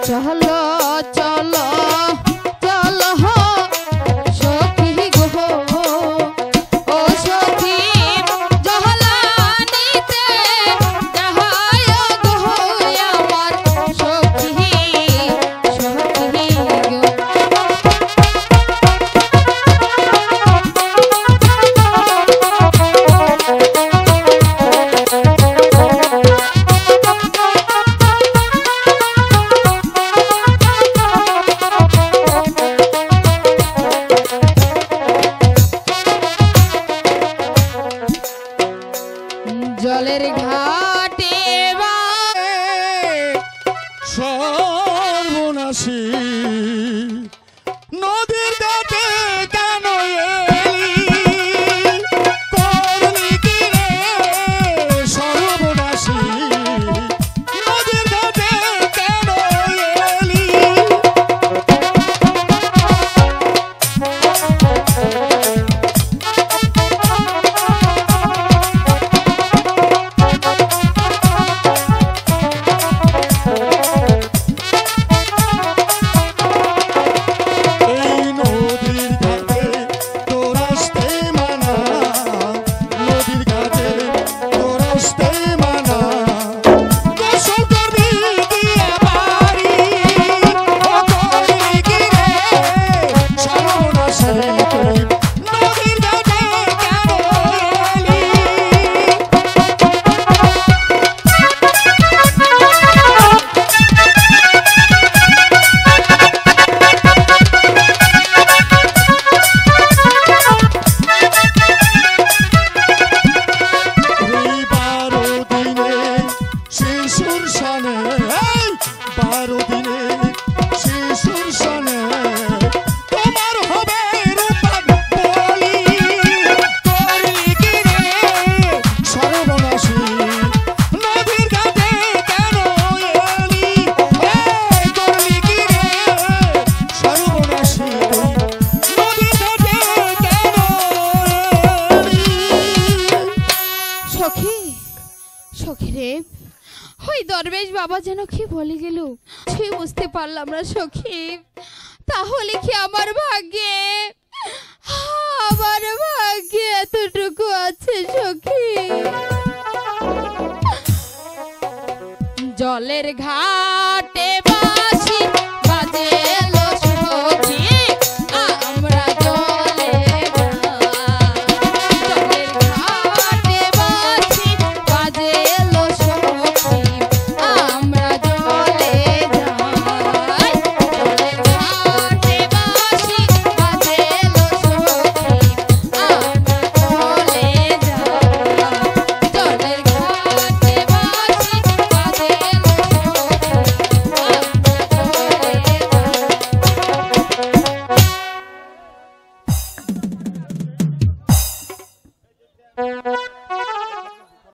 চলো চলো চলো সখী গো ও সখী জহলানিতে যাহায় গো আমার সখী সখী গো জলের ঘাটে সর্বনাশী নদীর ঘাটে কেন এলি করলি কি রে সর্বনাশী নদীর ঘাটে কেন এলি সখী রে ওই দরবেশ বাবা যেন কি বলে গেল সে বুঝতে পারলাম না সখী তাহলে কি আমার ভাগ্যে এতটুকু আছে সখী জলের ঘাট